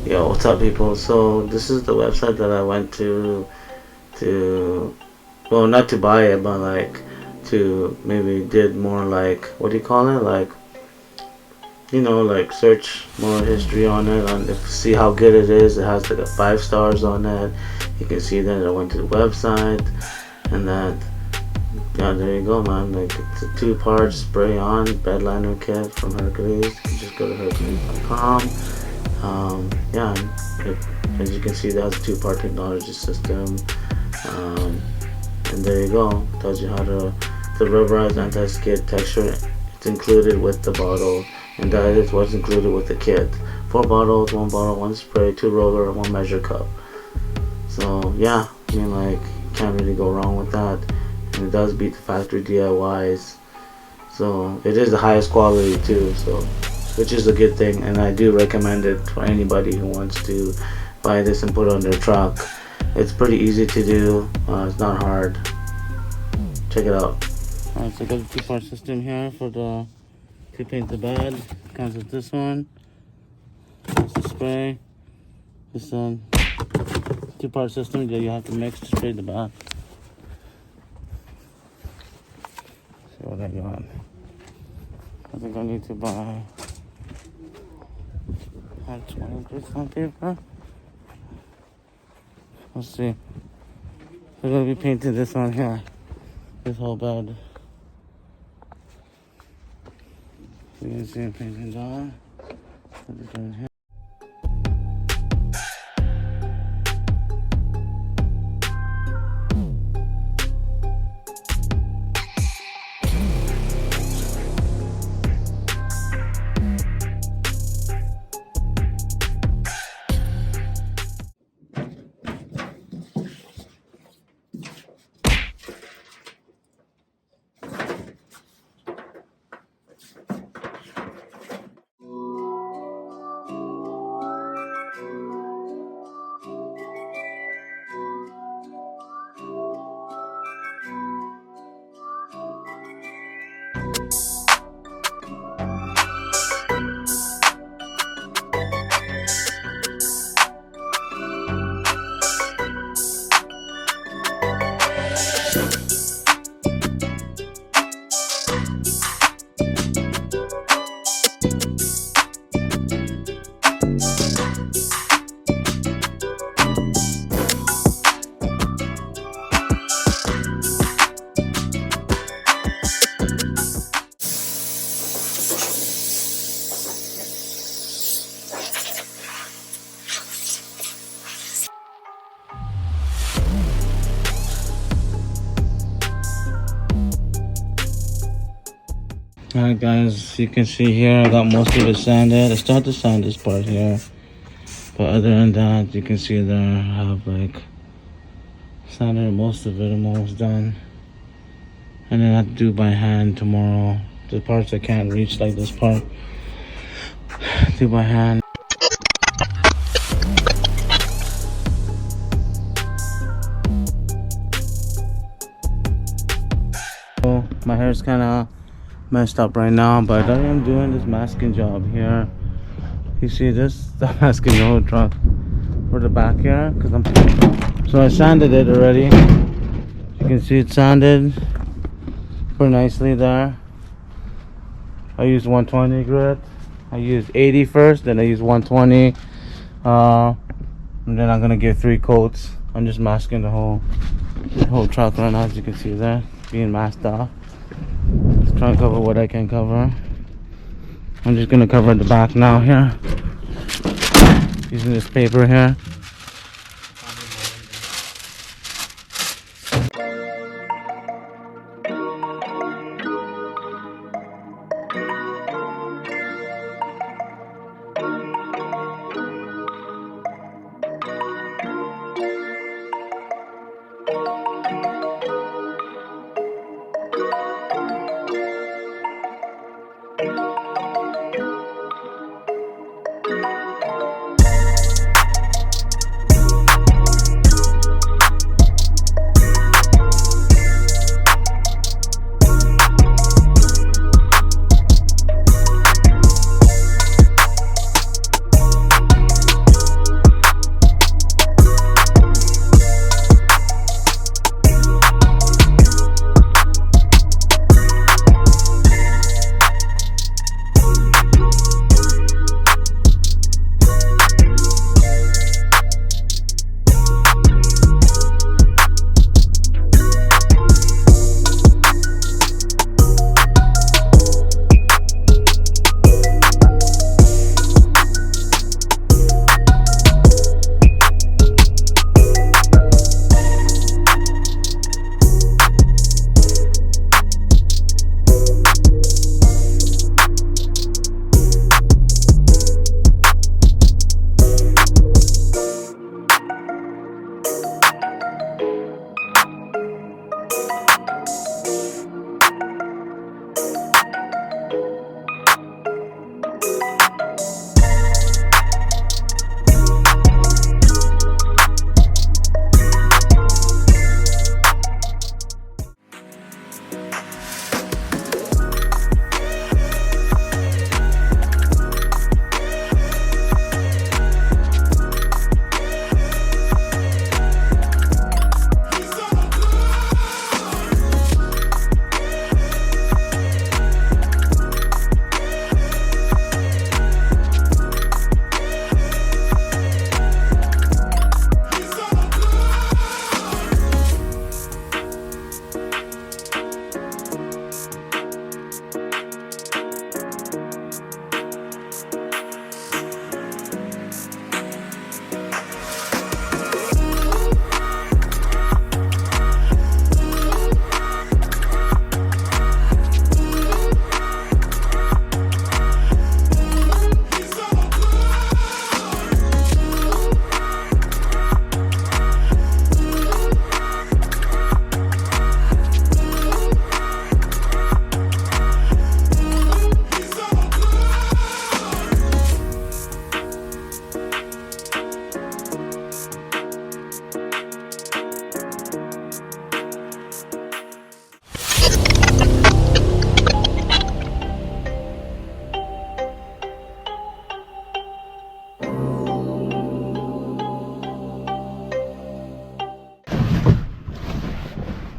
Yo, what's up, people? So this is the website that I went to, well, not to buy it, but like to maybe did more like, what do you call it? Like, like search more history on it and see how good it is. It has like a 5 stars on it. You can see that I went to the website, and that, yeah, there you go, man. Like, it's a 2-part spray on bed liner kit from Hercules. You can just go to hercules.com. Yeah, as you can see, that has a 2-part technology system, and there you go. Tells you how to the rubberized anti-skid texture. It's included with the bottle, and that is what's included with the kit. 4 bottles, 1 bottle, 1 spray, 2 roller, 1 measure cup. So yeah, I mean, like, you can't really go wrong with that, and it does beat the factory DIYs. So it is the highest quality too, so, which is a good thing, and I do recommend it for anybody who wants to buy this and put it on their truck. It's pretty easy to do. It's not hard. Check it out. Alright, so I got a 2-part system here for to paint the bed. Comes with this one. That's the spray. This 2-part system that you have to mix to spray the bed. See what I got. I think I need to buy 20 grit sandpaper. Let's see. We're gonna be painting this on here. This whole bed. You can see it painting on. Put it on here. Alright guys, you can see here I got most of it sanded. I started to sand this part here, but other than that, you can see there I have like sanded most of it. I'm almost done, and then I have to do by hand tomorrow. The parts I can't reach, like this part, do by hand. So my hair's kind of messed up right now, but I am doing this masking job here. You see this? The masking the whole truck for the back here, so I sanded it already. You can see it sanded pretty nicely there. I used 120 grit. I used 80 first, then I used 120, and then I'm gonna give 3 coats. I'm just masking the whole truck right now, as you can see there, being masked off. Try and cover what I can cover. I'm just gonna cover the back now here, using this paper here.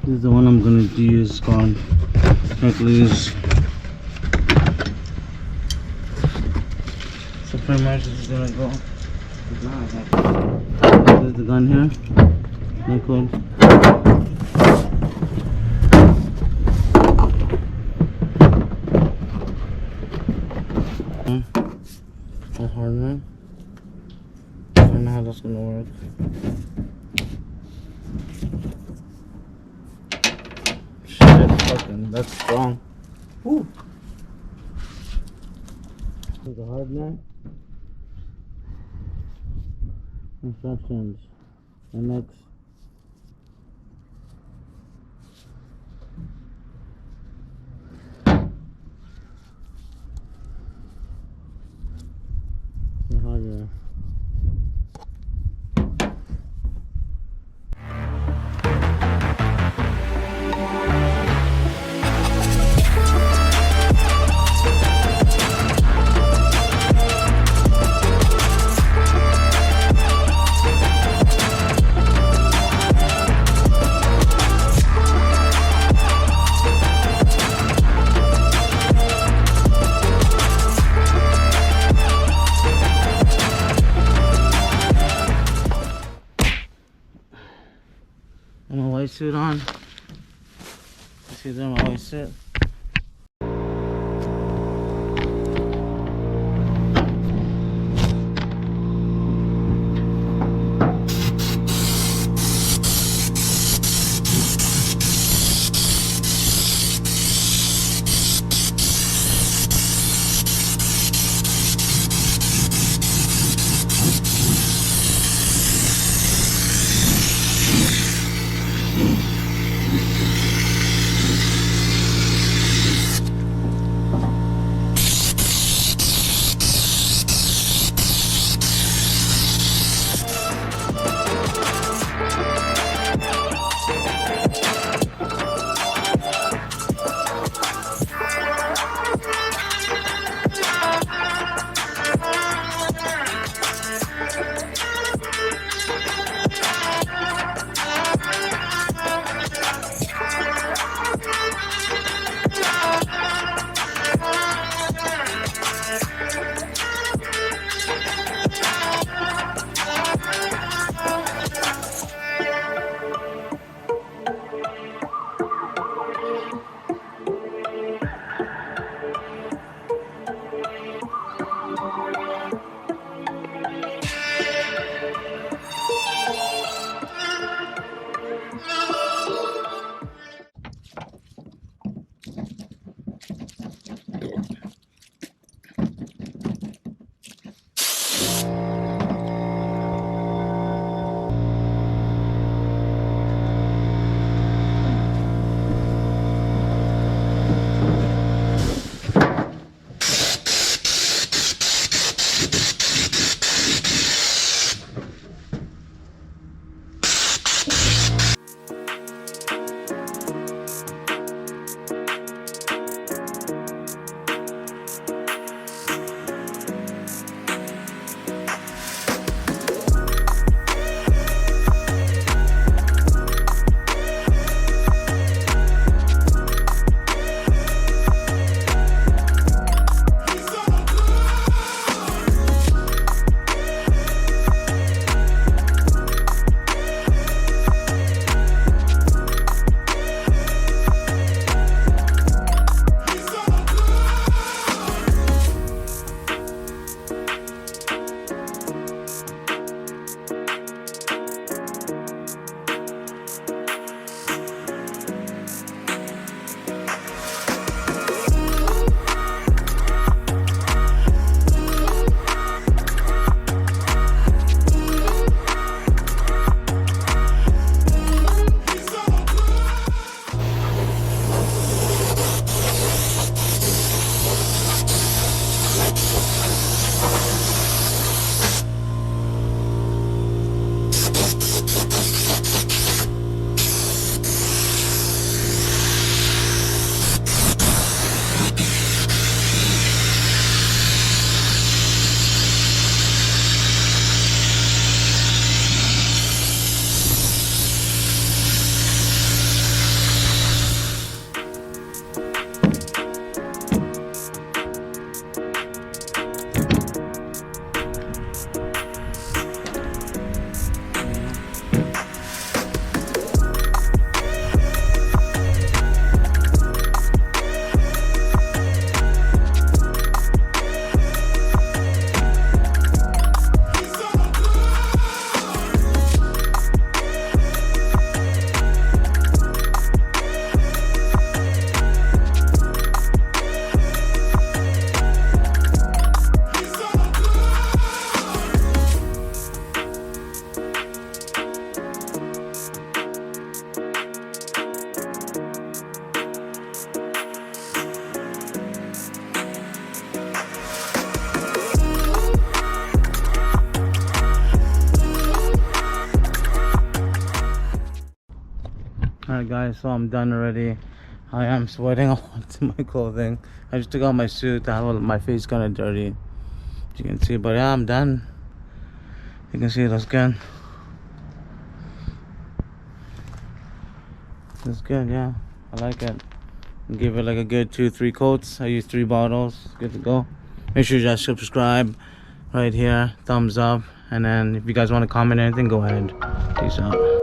This is the one I'm gonna use, called Herculiner. So pretty much this is gonna go. There's the gun here. Liquid. A hardener. I don't know how that's gonna work. Shit, fucking, that's strong. Woo! There's a hardener. Instructions. And next. The hardener. My white suit on. You see there, my white suit. Alright guys, so I'm done already. I am sweating onto my clothing. I just took out my suit. I have my face kind of dirty, as you can see. But yeah, I'm done. You can see it looks good. It's good, yeah. I like it. Give it like a good 2-3 coats. I use 3 bottles. Good to go. Make sure you guys subscribe right here. Thumbs up. And then if you guys want to comment anything, go ahead. Peace out.